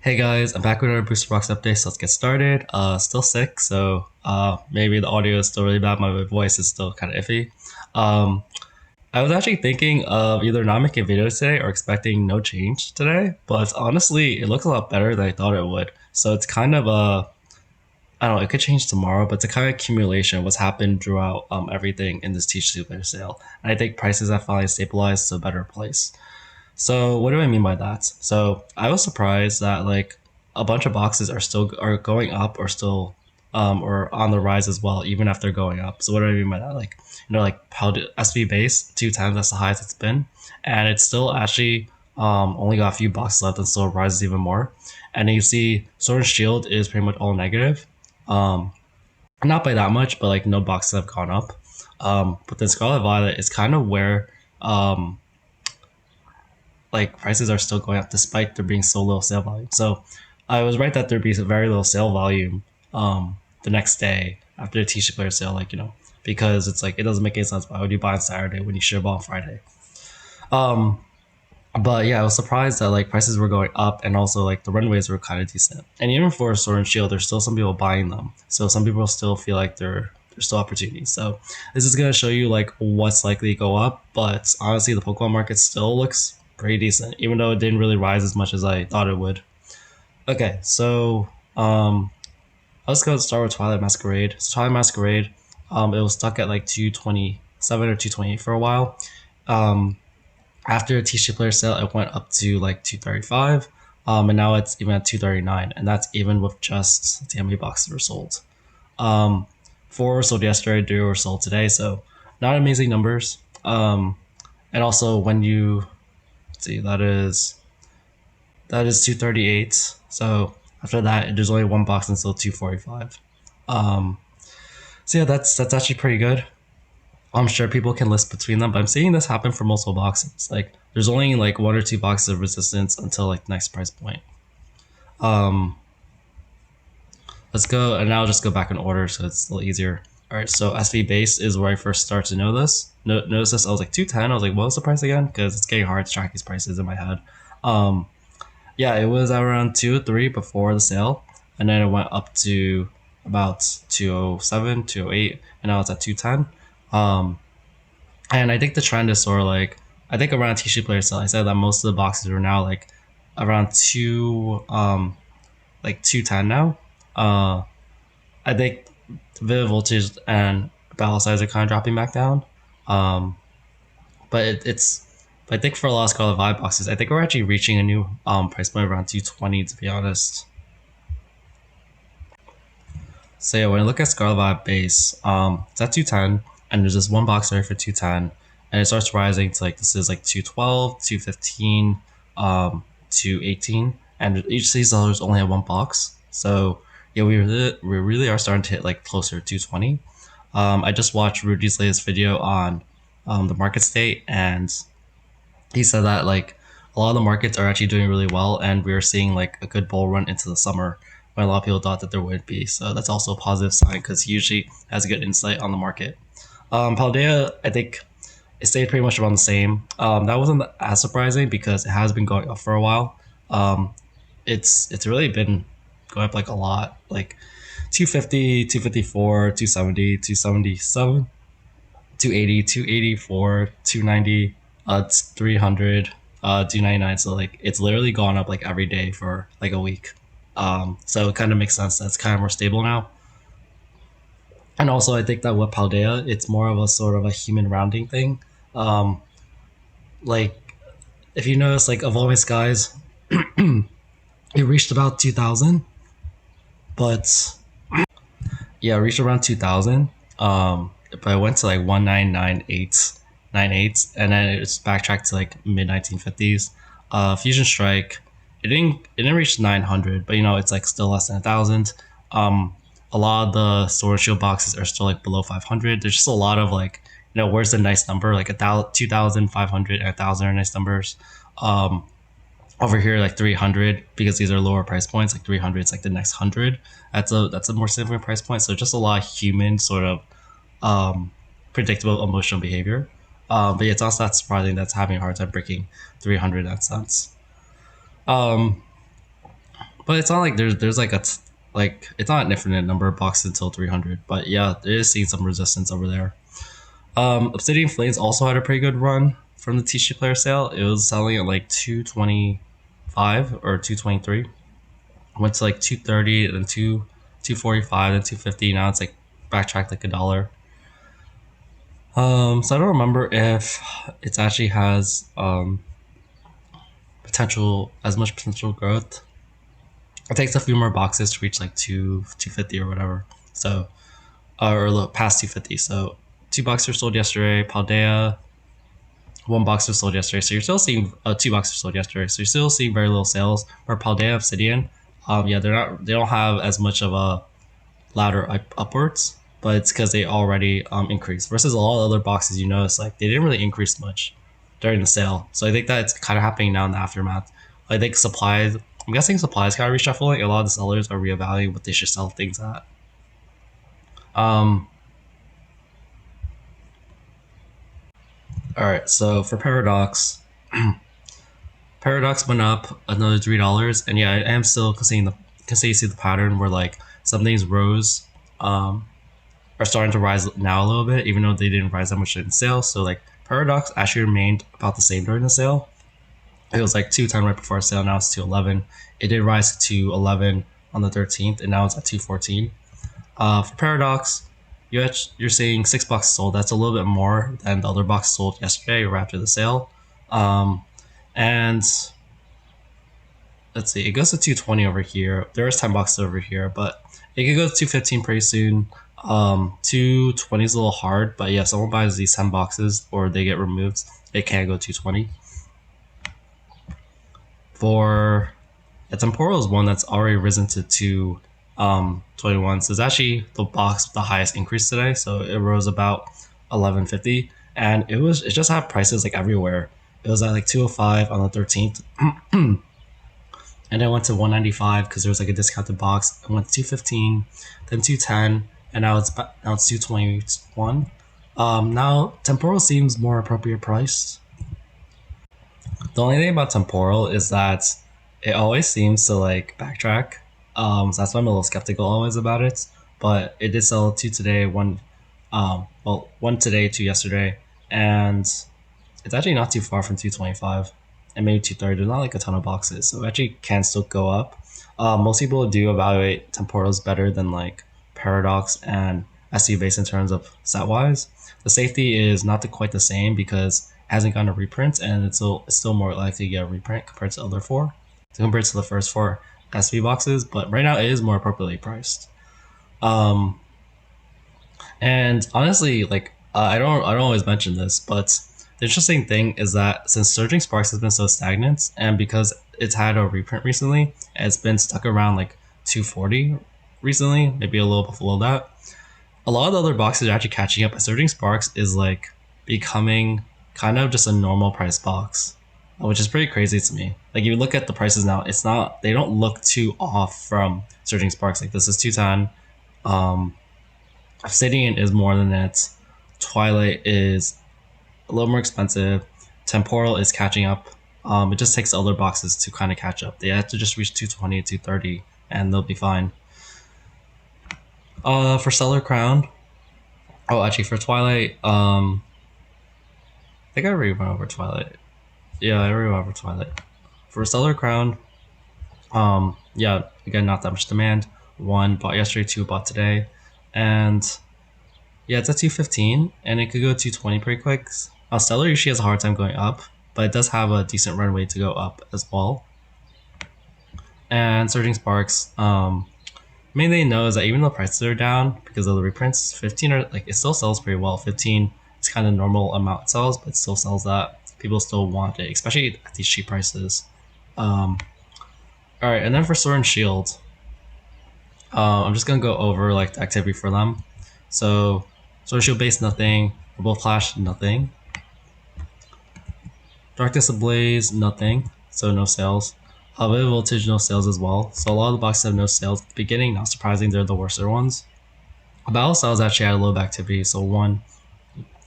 Hey guys, I'm back with another Booster Box update, so let's get started. Still sick, so maybe the audio is still really bad. My voice is still kind of iffy. Um, I was actually thinking of either not making videos today or expecting no change today, but honestly, it looks a lot better than I thought it would. So it's kind of I don't know, it could change tomorrow, but it's a kind of accumulation of what's happened throughout everything in this T-shirt player sale. And I think prices have finally stabilized to a better place. So what do I mean by that? So I was surprised that like a bunch of boxes are going up or still or on the rise as well, even after going up. So what do I mean by that? Like how SV base 210, that's the highest it's been, and it's still actually only got a few boxes left and still rises even more. And then you see Sword and Shield is pretty much all negative. Um, Not by that much, but like no boxes have gone up. But then Scarlet Violet is kind of where um like prices are still going up despite there being so little sale volume. So I was right that there'd be very little sale volume the next day after the t-shirt player sale, because it's like it doesn't make any sense. Why would you buy on Saturday when you should have bought on Friday? Um, but yeah, I was surprised that like prices were going up and also like the runways were kind of decent. And even for Sword and Shield, there's still some people buying them. So some people still feel like there's still opportunities. So this is gonna show you like what's likely to go up. But honestly, the Pokemon market still looks pretty decent, even though it didn't really rise as much as I thought it would. Okay, so let's go start with Twilight Masquerade. So Twilight Masquerade, it was stuck at like 227 or 228 for a while. Um, After a t-shirt player sale, it went up to like 235, and now it's even at 239, and that's even with just how many boxes were sold. Um, Four were sold yesterday, three were sold today, so not amazing numbers. And also when you see that is 238. So after that, there's only one box until 245. Um, so yeah, that's actually pretty good. I'm sure people can list between them, but I'm seeing this happen for multiple boxes. Like there's only like one or two boxes of resistance until like the next price point. Um, let's go, and now I'll just go back in order so it's a little easier. All right, so SV base is where I first started to know this. Notice this, I was like 210. I was like, what was the price again? Because it's getting hard to track these prices in my head. Um, yeah, it was around 203 before the sale, and then it went up to about 207, 208, and now it's at 210. Um, And I think the trend is sort of like I think around T-shirt player sale, I said that most of the boxes are now like around 210 now. Uh I think the voltage and battle size are kind of dropping back down. Um but it's I think for a lot of Scarlet Violet boxes, I think we're actually reaching a new price point around 220 to be honest. So yeah, when I look at Scarlet Violet base, it's at 210, and there's this one box right for 210, and it starts rising to like this is like 212, 215, 218, and each of these sellers only have one box. So yeah, we really are starting to hit like closer to 220. I just watched Rudy's latest video on the market state, and he said that like a lot of the markets are actually doing really well, and we're seeing like a good bull run into the summer when a lot of people thought that there would be. So that's also a positive sign because he usually has a good insight on the market. Paldea, I think it stayed pretty much around the same. That wasn't as surprising because it has been going up for a while. Um, it's really been going up like a lot, like 250, 254, 270, 277, 280, 284, 290, 300, 299. So like it's literally gone up like every day for like a week. So it kind of makes sense that it's kind of more stable now. And also I think that with Paldea, it's more of a sort of a human rounding thing. Um, like if you notice, like Evolving Skies, it reached about 2000, but yeah, it reached around 2000. But I went to like 1998, and then it's backtracked to like mid 1950s. Fusion Strike, it didn't reach 900, but it's like still less than 1,000. A lot of the Sword and Shield boxes are still like below 500. There's just a lot of like where's the nice number, like 2,500 and 1,000 are nice numbers. Um, Over here like 300, because these are lower price points, like 300 is like the next 100. That's a more significant price point, so just a lot of human sort of um predictable emotional behavior. But yeah, it's also not surprising that's having a hard time breaking 300 in that sense. um But it's not like there's like like it's not an infinite number of boxes until 300. But yeah, there is seeing some resistance over there. Obsidian Flames also had a pretty good run from the TC player sale. It was selling at like 225 or 223. Went to like 230, then 245, then 250. Now it's like backtracked like $1. So I don't remember if it actually has potential as much potential growth. It takes a few more boxes to reach like 250 or whatever. So or look past 250. So 2 boxes were sold yesterday. Paldea, 1 box was sold yesterday. So you're still seeing 2 boxes sold yesterday. So you're still seeing very little sales. For Paldea Obsidian, yeah, they don't have as much of a ladder upwards, but it's because they already increased. Versus a lot of other boxes, you notice like they didn't really increase much during the sale. So I think that it's kind of happening now in the aftermath. I think supplies. I'm guessing supplies kind of reshuffling. A lot of the sellers are reevaluating what they should sell things at. Um, all right, so for Paradox, Paradox went up another $3, and yeah, I am still seeing the pattern where like some things rose, are starting to rise now a little bit, even though they didn't rise that much in sales. So like Paradox actually remained about the same during the sale. It was like 210 right before sale. Now it's 211. It did rise to 11 on the 13th, and now it's at 214. For Paradox, you're seeing 6 boxes sold. That's a little bit more than the other box sold yesterday or after the sale. And let's see, it goes to 220 over here. There is 10 boxes over here, but it could go to 215 pretty soon. 220 is a little hard, but yeah, someone buys these 10 boxes or they get removed, it can go 220. For the Temporal is one that's already risen to 221. So it's actually the box with the highest increase today. So it rose about 1150, and it just had prices like everywhere. It was at like 205 on the 13th. And I went to 195 because there was like a discounted box. I went to 215, then 210, and now it's 221. Now Temporal seems more appropriate priced. The only thing about Temporal is that it always seems to like backtrack. So that's why I'm a little skeptical always about it. But it did sell 2 today, one today, 2 yesterday, and it's actually not too far from 225 and maybe 230. There's not like a ton of boxes, so it actually can still go up. Most people do evaluate Temporals better than like Paradox and SU base in terms of set wise. The safety is not quite the same because it hasn't gotten a reprint, and it's still more likely to get a reprint compared to the other 4, compared to the first 4 SV boxes. But right now it is more appropriately priced. And honestly, like I don't always mention this, but the interesting thing is that since Surging Sparks has been so stagnant, and because it's had a reprint recently, it's been stuck around like 240 recently, maybe a little below that. A lot of the other boxes are actually catching up, but Surging Sparks is like becoming kind of just a normal price box, which is pretty crazy to me. Like you look at the prices now, they don't look too off from Surging Sparks. Like this is 210. Obsidian is more than it. Twilight is a little more expensive. Temporal is catching up. It just takes other boxes to kind of catch up. They have to just reach 220, 230, and they'll be fine. For Stellar Crown, actually for Twilight, I think I already went over Twilight. Yeah, I already went over Twilight. For Stellar Crown, yeah, again, not that much demand. 1 bought yesterday, 2 bought today, and yeah, it's at 215, and it could go 220 pretty quick. Stellar usually has a hard time going up, but it does have a decent runway to go up as well. And Surging Sparks, main thing to know is that even though prices are down because of the reprints, 15 are like it still sells pretty well. 15 is kind of normal amount it sells, but it still sells that. People still want it, especially at these cheap prices. All right, and then for Sword and Shield, I'm just gonna go over like the activity for them. So Sword and Shield base nothing, Rebel Flash nothing, Darkness Ablaze nothing, so no sales. High Voltage no sales as well. So a lot of the boxes have no sales at the beginning. Not surprising, they're the worst ones. Battle Styles actually had a little bit of activity, so 1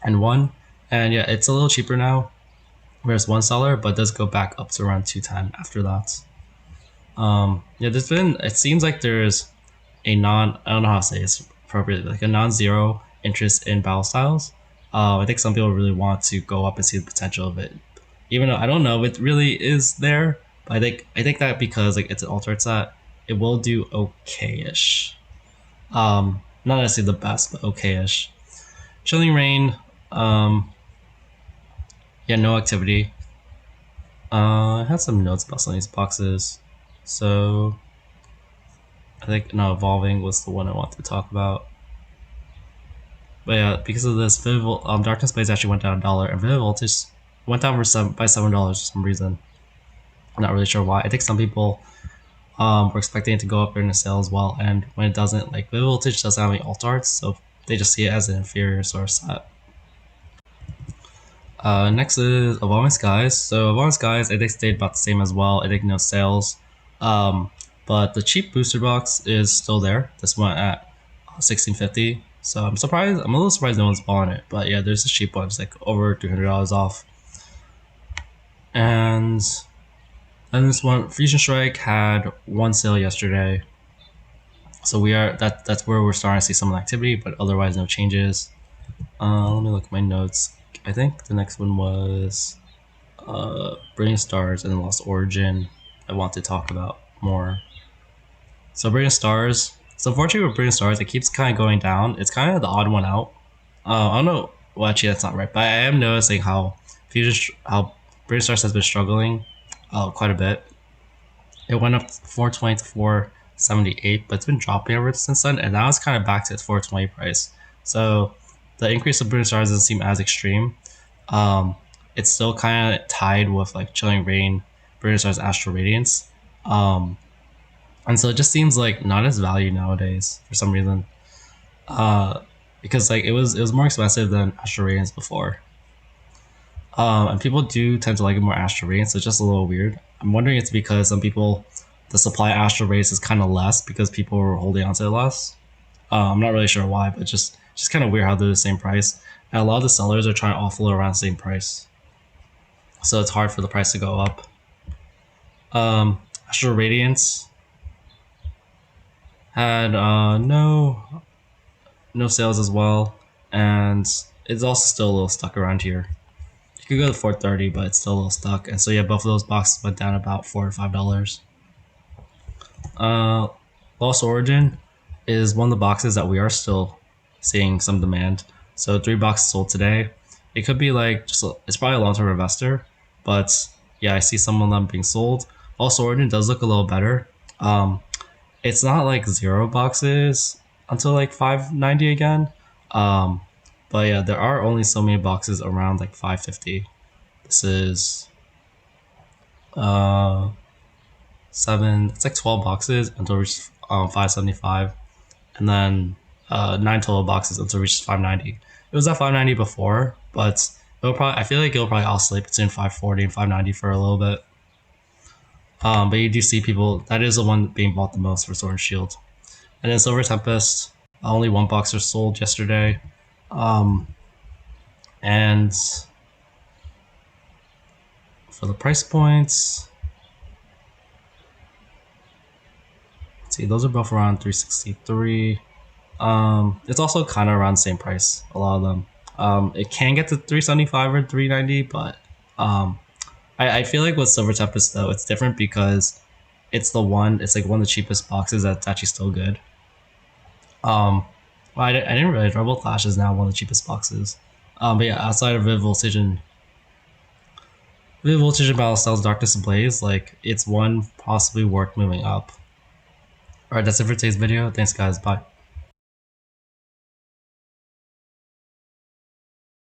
and 1, and yeah, it's a little cheaper now. Whereas $1, but it does go back up to around 210 after that. Yeah, there's been. It seems like there's a non. I don't know how to say this appropriately. Like a non-zero interest in battle styles. I think some people really want to go up and see the potential of it, even though I don't know if it really is there. But I think that because like it's an alternate set, it will do okay-ish. Not necessarily the best, but okay-ish. Chilling Rain. Um, yeah, no activity. I had some notes about some of these boxes, so I think no evolving was the one I wanted to talk about. But yeah, because of this, Darkness Blaze actually went down $1, and Vivid Voltage went down by $7 for some reason. I'm not really sure why. I think some people were expecting it to go up during the sale as well, and when it doesn't, like Vivid Voltage doesn't have any alt arts, so they just see it as an inferior source set. Next is Evolving Skies. So Evolving Skies, I think stayed about the same as well. I think no sales, but the cheap booster box is still there. This one at 1650. So I'm surprised. I'm a little surprised no one's buying it. But yeah, there's a cheap one. It's like over $300 off. And then this one, Fusion Strike had one sale yesterday. So that's where we're starting to see some activity, but otherwise no changes. Let me look at my notes. I think the next one was Brilliant Stars and Lost Origin. I want to talk about more. So Brilliant Stars. So unfortunately with Brilliant Stars, it keeps kind of going down. It's kind of the odd one out. I don't know. Well, actually, that's not right. But I am noticing how Brilliant Stars has been struggling quite a bit. It went up 420 to 478, but it's been dropping ever since then, and now it's kind of back to its 420 price. So the increase of Brilliant Stars doesn't seem as extreme. It's still kind of tied with like Chilling Rain, Brilliant Stars, Astral Radiance, and so it just seems like not as valued nowadays for some reason. Because like it was more expensive than Astral Radiance before. And people do tend to like it more Astral Radiance, so it's just a little weird. I'm wondering if it's because some people, the supply of Astral Radiance is kind of less because people were holding onto it less. I'm not really sure why, but just kind of weird how they're the same price. And a lot of the sellers are trying to offload around the same price, so it's hard for the price to go up. Astral Radiance had no sales as well, and it's also still a little stuck around here. You could go to 430, but it's still a little stuck. And so yeah, both of those boxes went down about $4 to $5. Lost Origin is one of the boxes that we are still seeing some demand. So 3 boxes sold today. It could be like it's probably a long-term investor, but yeah, I see some of them being sold. Lost Origin does look a little better. It's not like 0 boxes until like 590 again. But yeah, there are only so many boxes around like 550. This is 7. It's like 12 boxes until it reaches 575, and then 9 total boxes until it reaches 590. It was at 590 before, but I feel like it'll probably oscillate between 540 and 590 for a little bit. But you do see people. That is the one being bought the most for Sword and Shield. And then Silver Tempest, only 1 box was sold yesterday. And for the price points, let's see, those are both around 363. It's also kind of around the same price, a lot of them. It can get to 375 or 390, but I feel like with Silver Tempest though, it's different because it's like one of the cheapest boxes that's actually still good. Well, I didn't realize Rebel Clash is now one of the cheapest boxes. But yeah, outside of Vivid Voltage and Battle Styles Darkness Ablaze, like it's one possibly worth moving up. Alright, that's it for today's video. Thanks guys, bye.